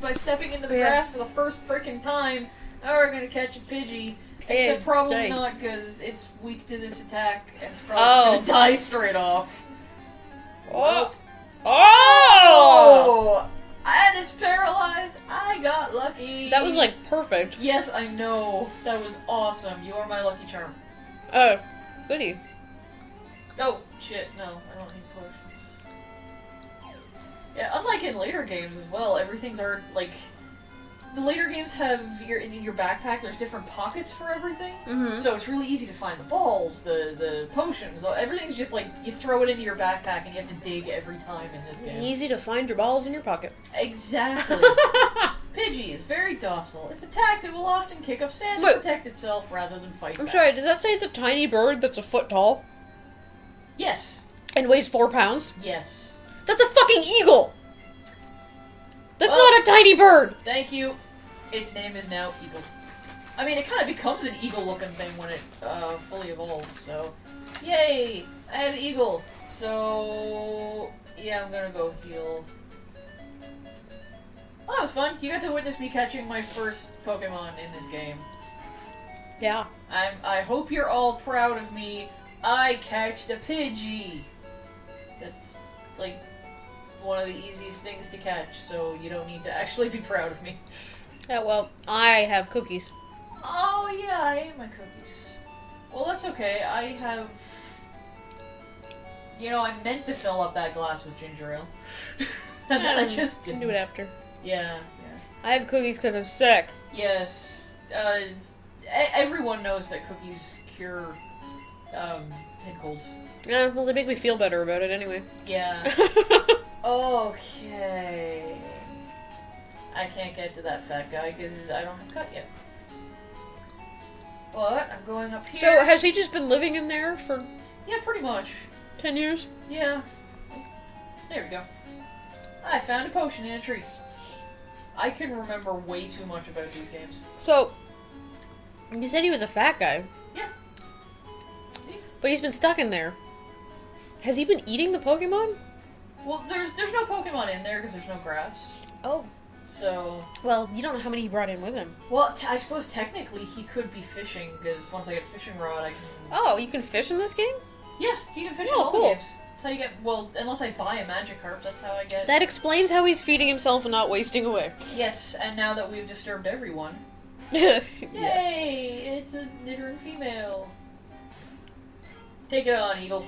by stepping into the grass for the first frickin' time. Now we're gonna catch a Pidgey. Except probably not, because it's weak to this attack, and it's probably gonna die straight off. Oh! And it's paralyzed! I got lucky! That was, like, perfect. Yes, I know. That was awesome. You are my lucky charm. Oh, goody. Oh, shit, no. I don't need potions. Yeah, unlike in later games as well, everything's like... The later games have, in your backpack, there's different pockets for everything. Mm-hmm. So it's really easy to find the balls, the potions. Everything's just like, you throw it into your backpack and you have to dig every time in this game. Easy to find your balls in your pocket. Exactly. Pidgey is very docile. If attacked, it will often kick up sand to protect itself rather than fight back. Sorry, does that say it's a tiny bird that's a foot tall? Yes. And weighs 4 pounds? Yes. That's a fucking eagle! That's not a tiny bird! Thank you. Its name is now Eagle. I mean, it kind of becomes an eagle-looking thing when it fully evolves, so... Yay! I have Eagle. So... Yeah, I'm gonna go heal. Well, that was fun. You got to witness me catching my first Pokemon in this game. Yeah. I hope you're all proud of me. I catched a Pidgey! That's, like... one of the easiest things to catch, so you don't need to actually be proud of me. Yeah, well, I have cookies. Oh yeah, I ate my cookies. Well, that's okay. I have... You know, I meant to fill up that glass with ginger ale. And then I just didn't. Do it after. Yeah. I have cookies because I'm sick. Yes. Everyone knows that cookies cure head colds. Yeah, well, they make me feel better about it anyway. Yeah. Okay. I can't get to that fat guy because I don't have cut yet. But I'm going up here. So, has he just been living in there for... Yeah, pretty much. 10 years? Yeah. There we go. I found a potion in a tree. I can remember way too much about these games. So, you said he was a fat guy. Yeah. See? But he's been stuck in there. Has he been eating the Pokemon? Well, there's no Pokemon in there because there's no grass. Oh. So... Well, you don't know how many he brought in with him. Well, I suppose technically he could be fishing, because once I get a fishing rod, I can... Oh, you can fish in this game? Yeah, you can fish in all the games. That's how you get... Well, unless I buy a Magikarp, that's how I get... That explains how he's feeding himself and not wasting away. Yes, and now that we've disturbed everyone... Yay! It's a Nidoran female. Take it on, Eagle.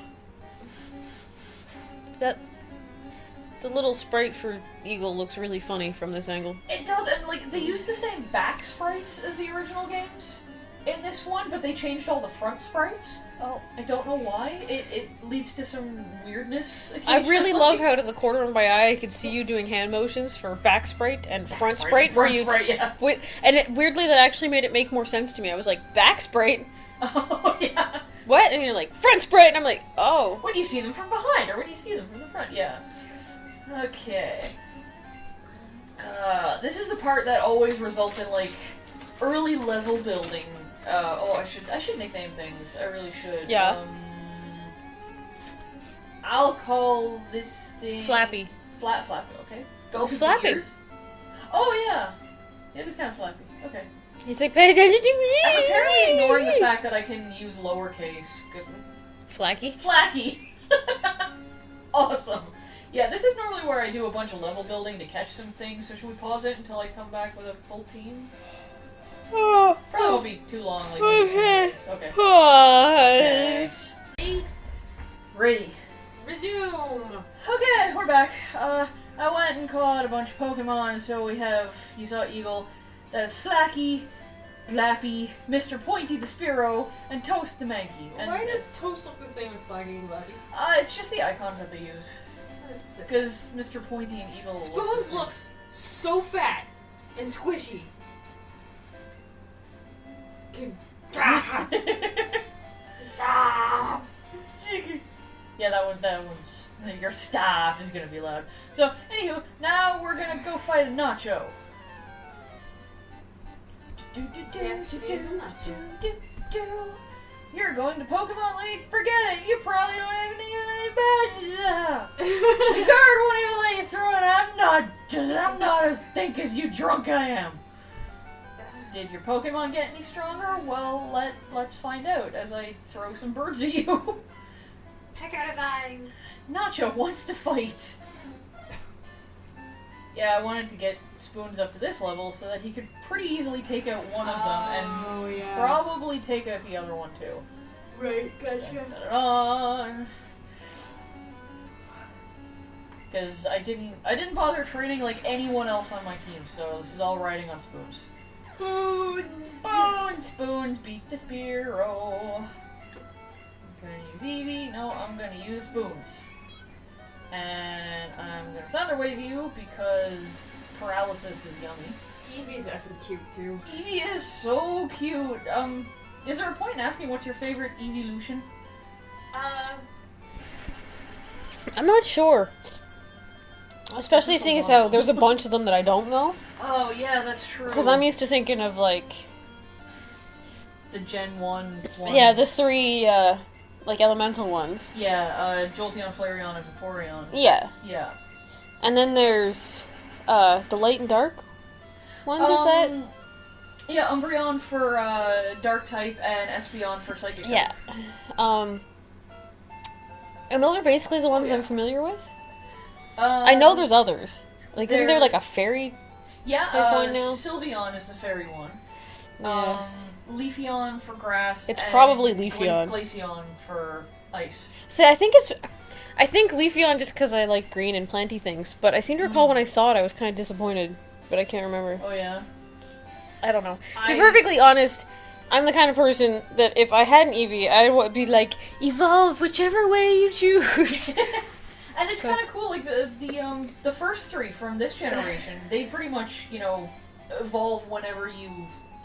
The little sprite for Eagle looks really funny from this angle. It does, and like, they use the same back sprites as the original games in this one, but they changed all the front sprites. Oh, I don't know why. It leads to some weirdness occasionally. I really love how to the corner of my eye I could see you doing hand motions for back sprite and front sprite. And weirdly that actually made it make more sense to me. I was like, back sprite? Oh, yeah. What? And you're like, front sprite! And I'm like, oh. When do you see them from behind, or when do you see them from the front? Yeah. Okay. This is the part that always results in, like, early level building. I should nickname things. I really should. Yeah. I'll call this thing... Flappy. Flappy, okay. Go Flappy. Oh, yeah. It is kind of flappy. Okay. He's like, pay attention to me! I'm apparently ignoring the fact that I can use lowercase. Flacky? Flacky! Awesome. Yeah, this is normally where I do a bunch of level building to catch some things, so should we pause it until I come back with a full team? Probably won't be too long, like okay. Okay. Pause. Okay. Ready. Resume! Okay, we're back. I went and caught a bunch of Pokemon, so we have, you saw Eagle, that's Flacky, Glappy, Mr. Pointy the Spearow, and Toast the Mankey. And why does Toast look the same as Flacky and Glappy? It's just the icons that they use. Because Mr. Pointy and Eagle Spoons looks so fat and squishy. Yeah, that one's... Your staff is gonna be loud. So, anywho, now we're gonna go fight a Nacho. You're going to Pokemon League? Forget it! You probably don't have any badges! The guard won't even let you through it! I'm not as thick as you drunk I am! Did your Pokemon get any stronger? Well, let's find out as I throw some birds at you. Peck out his eyes. Nacho wants to fight! Yeah, I wanted to get Spoons up to this level so that he could pretty easily take out one of them and probably take out the other one too. Right, gotcha. Put it on. Because I didn't bother training like anyone else on my team, so this is all riding on Spoons. Spoons, beat the Spearow. I'm gonna use Eevee. No, I'm gonna use Spoons. And I'm gonna Thunder Wave you because paralysis is yummy. Eevee's effing cute too. Eevee is so cute. Is there a point in asking what's your favorite Eeveelution? I'm not sure. Especially seeing as how there's a bunch of them that I don't know. Oh yeah, that's true. Because I'm used to thinking of like the Gen 1 ones. Yeah, the three like elemental ones. Yeah, Jolteon, Flareon, and Vaporeon. Yeah. Yeah. And then there's the light and dark ones, is that? Yeah, Umbreon for dark type and Espeon for psychic type. Yeah. And those are basically the ones I'm familiar with. I know there's others. Like, isn't there like a fairy? Yeah, type one now? Sylveon is the fairy one. Yeah. Leafeon for grass. It's and probably Leafeon. Glaceon for ice. See, I think Leafeon just because I like green and planty things, but I seem to recall when I saw it I was kind of disappointed, but I can't remember. Oh yeah? I don't know. To be perfectly honest, I'm the kind of person that if I had an Eevee, I would be like, evolve whichever way you choose. And it's kind of cool, like, the first three from this generation, they pretty much, evolve whenever you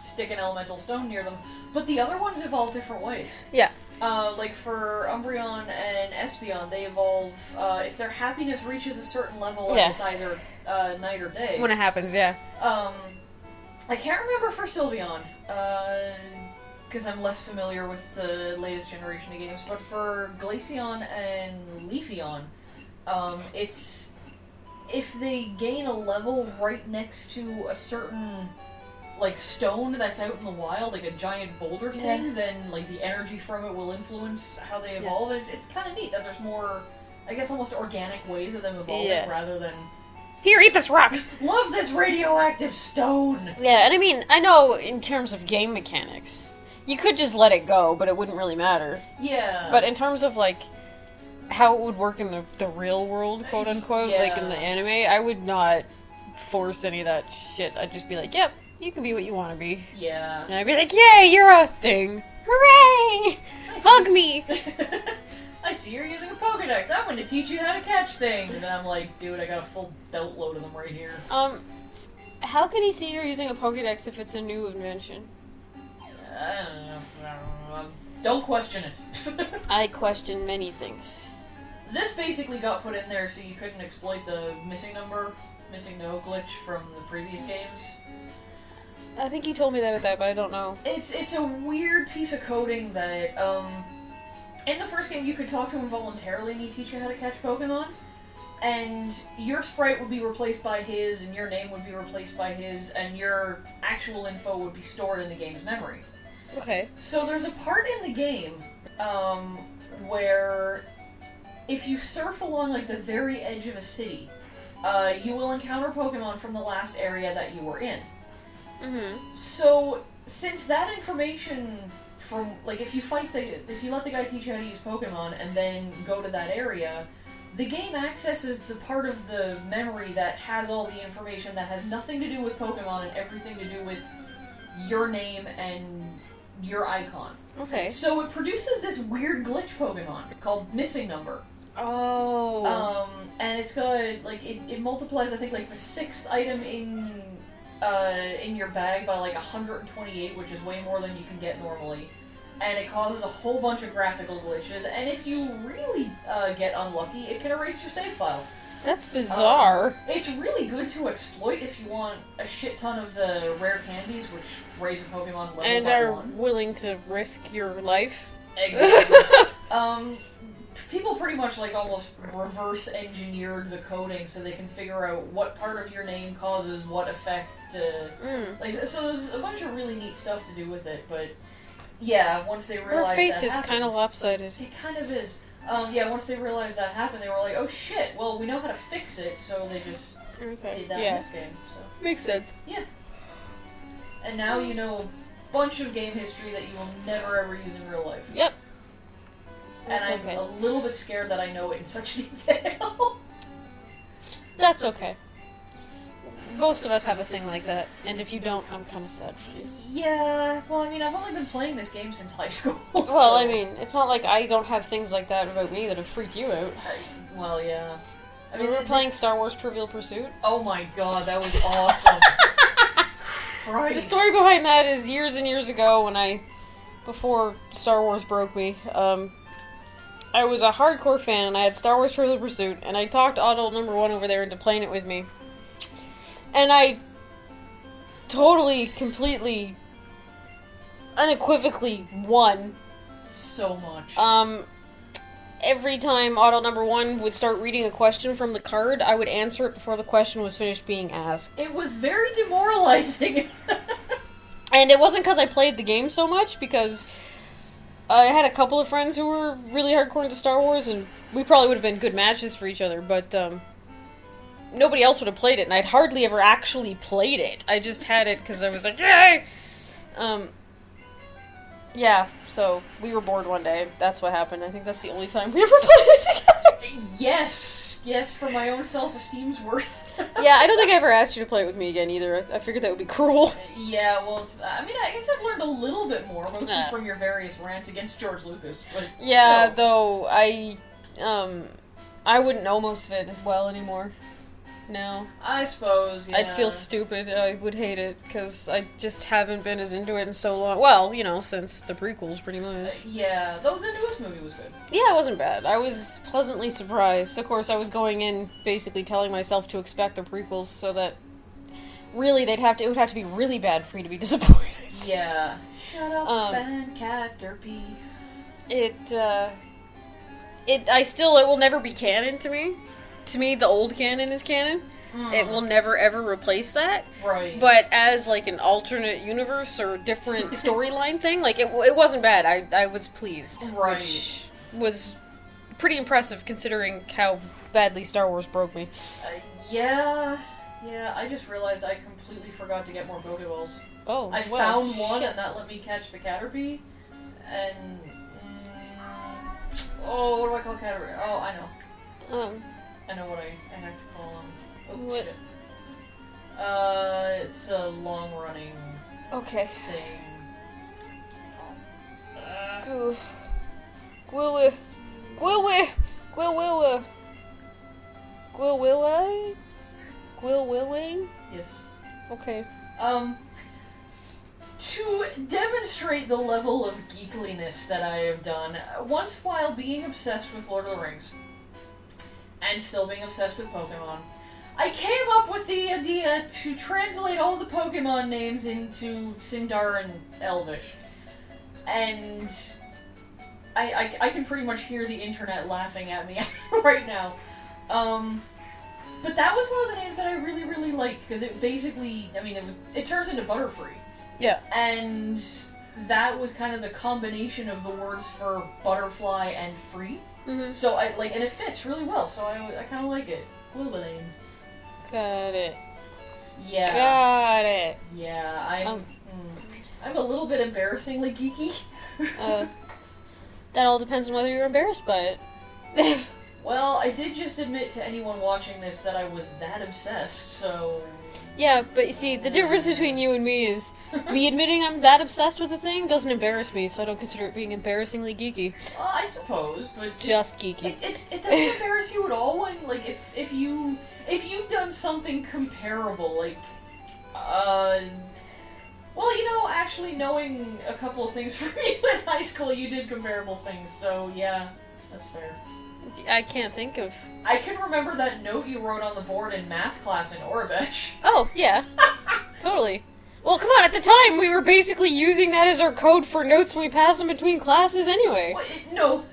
stick an elemental stone near them, but the other ones evolve different ways. Yeah. Like for Umbreon and Espeon, they evolve, if their happiness reaches a certain level, and it's either night or day. When it happens, yeah. I can't remember for Sylveon, because I'm less familiar with the latest generation of games, but for Glaceon and Leafeon, it's if they gain a level right next to a certain like stone that's out in the wild, like a giant boulder thing, then like the energy from it will influence how they evolve. It's kind of neat that there's more, I guess, almost organic ways of them evolving rather than here, eat this rock. Love this radioactive stone. Yeah, and I mean, I know in terms of game mechanics, you could just let it go, but it wouldn't really matter. Yeah. But in terms of like how it would work in the real world, quote unquote, like in the anime, I would not force any of that shit. I'd just be like, yep, you can be what you want to be. Yeah. And I'd be like, yay, you're a thing. Hooray! Hug me! I see you're using a Pokedex. I'm going to teach you how to catch things. And I'm like, dude, I got a full belt load of them right here. How could he see you're using a Pokedex if it's a new invention? I don't know. Don't question it. I question many things. This basically got put in there so you couldn't exploit the missing no glitch from the previous games. I think he told me that with that, but I don't know. It's a weird piece of coding that, in the first game you could talk to him voluntarily and he'd teach you how to catch Pokemon, and your sprite would be replaced by his, and your name would be replaced by his, and your actual info would be stored in the game's memory. Okay. So there's a part in the game, where if you surf along like the very edge of a city, you will encounter Pokemon from the last area that you were in. Mm-hmm. So, since that information from, like, if you let the guy teach you how to use Pokemon and then go to that area, the game accesses the part of the memory that has all the information that has nothing to do with Pokemon and everything to do with your name and your icon. Okay. So it produces this weird glitch Pokemon called Missing Number. Oh. And it's got, like, it multiplies, I think, like, the 6th item in your bag by, like, 128, which is way more than you can get normally. And it causes a whole bunch of graphical glitches, and if you really get unlucky, it can erase your save file. That's bizarre. It's really good to exploit if you want a shit ton of the rare candies, which raise a Pokemon's level and by are 1. willing to risk your life. Exactly. People pretty much like almost reverse engineered the coding so they can figure out what part of your name causes what effect to like. So there's a bunch of really neat stuff to do with it, but yeah, once they realized Her face that is kind of lopsided. It kind of is. Yeah, once they realized that happened, they were like, "Oh shit! Well, we know how to fix it," so they just did that in this game. So. Makes sense. Yeah. And now you know a bunch of game history that you will never ever use in real life. Yep. And That's I'm okay. a little bit scared that I know it in such detail. That's okay. Most of us have a thing like that, and if you don't, I'm kind of sad for you. Yeah, well, I mean, I've only been playing this game since high school. Well, so... I mean, it's not like I don't have things like that about me that have freaked you out. Well, yeah. I mean, we were playing Star Wars Trivial Pursuit. Oh my god, that was awesome. Christ. The story behind that is years and years ago when before Star Wars broke me, I was a hardcore fan and I had Star Wars Trivial Pursuit and I talked Adult number 1 over there into playing it with me. And I totally, completely, unequivocally won. So much. Every time Adult number 1 would start reading a question from the card, I would answer it before the question was finished being asked. It was very demoralizing. And it wasn't because I played the game so much, because I had a couple of friends who were really hardcore into Star Wars, and we probably would have been good matches for each other, but nobody else would have played it, and I'd hardly ever actually played it. I just had it because I was like, yay! Yeah, so we were bored one day. That's what happened. I think that's the only time we ever played it together. Yes, for my own self-esteem's worth. Yeah, I don't think I ever asked you to play it with me again either. I figured that would be cruel. Yeah, well, I mean, I guess I've learned a little bit more, mostly from your various rants against George Lucas, but... Yeah, still. though, I wouldn't know most of it as well anymore. No. I suppose, yeah. I'd feel stupid. I would hate it, because I just haven't been as into it in so long. Well, you know, since the prequels, pretty much. Yeah, though the newest movie was good. Yeah, it wasn't bad. I was pleasantly surprised. Of course, I was going in basically telling myself to expect the prequels, so that really it would have to be really bad for you to be disappointed. Yeah. Shut up, and Caterpie. It will never be canon to me. To me, the old canon is canon. It will never ever replace that. Right. But as like an alternate universe or different storyline thing, like it wasn't bad. I was pleased. Right. Which was pretty impressive considering how badly Star Wars broke me. Yeah, I just realized I completely forgot to get more Pokeballs. Oh, I found one and that let me catch the Caterpie. And... oh, what do I call Caterpie? Oh, I know. I know what I have to call them. Oh, what? Shit. It's a long-running okay. thing. Gwilwilling? Yes. Okay. To demonstrate the level of geekliness that I have done, once while being obsessed with Lord of the Rings, and still being obsessed with Pokemon, I came up with the idea to translate all the Pokemon names into Sindar and Elvish. And I can pretty much hear the internet laughing at me right now. But that was one of the names that I really, really liked, because it basically, I mean, it turns into Butterfree. Yeah. And that was kind of the combination of the words for butterfly and free. Mm-hmm. So and it fits really well, so I kind of like it. Gwilwilling. Got it. Yeah. Got it. Yeah, I'm a little bit embarrassingly geeky. That all depends on whether you're embarrassed by it. Well, I did just admit to anyone watching this that I was that obsessed, so... Yeah, but you see, the difference between you and me is me admitting I'm that obsessed with a thing doesn't embarrass me, so I don't consider it being embarrassingly geeky. Well, I suppose, but... Just geeky. It doesn't embarrass you at all when, like, if you've done something comparable, like, well, you know, actually knowing a couple of things from you in high school, you did comparable things, so yeah, that's fair. I can't think of... I can remember that note you wrote on the board in math class in Orabesh. Oh, yeah. Totally. Well, come on, at the time, we were basically using that as our code for notes when we passed them between classes anyway. Well, no,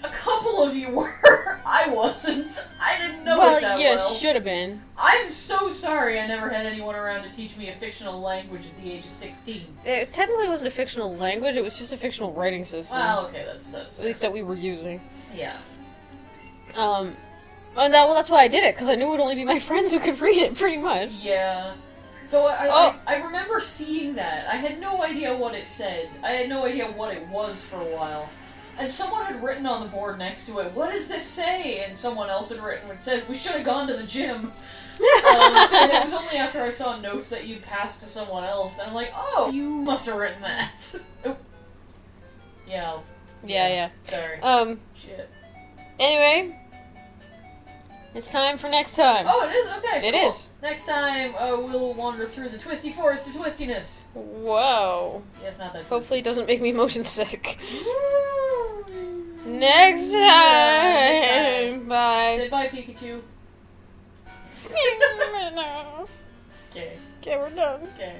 a couple of you were. I wasn't. I didn't know it that well. Well, should have been. I'm so sorry I never had anyone around to teach me a fictional language at the age of 16. It technically wasn't a fictional language, it was just a fictional writing system. Well, okay, that's At least that we were using. Yeah. And that's why I did it, because I knew it would only be my friends who could read it, pretty much. Yeah. Though I remember seeing that. I had no idea what it said. I had no idea what it was for a while. And someone had written on the board next to it, "What does this say?" And someone else had written, "It says, we should have gone to the gym." And it was only after I saw notes that you passed to someone else, and I'm like, oh, you must have written that. Oh. Yeah. Yeah. Sorry. Shit. Anyway, it's time for next time. Oh, it is? Okay, It cool. is. Next time, we'll wander through the twisty forest of twistiness. Whoa. Yeah, it's not that Hopefully it doesn't make me motion sick. twisty. Next time. Yeah, next time. Bye. Say bye, Pikachu. No. Okay. Okay, we're done. Okay.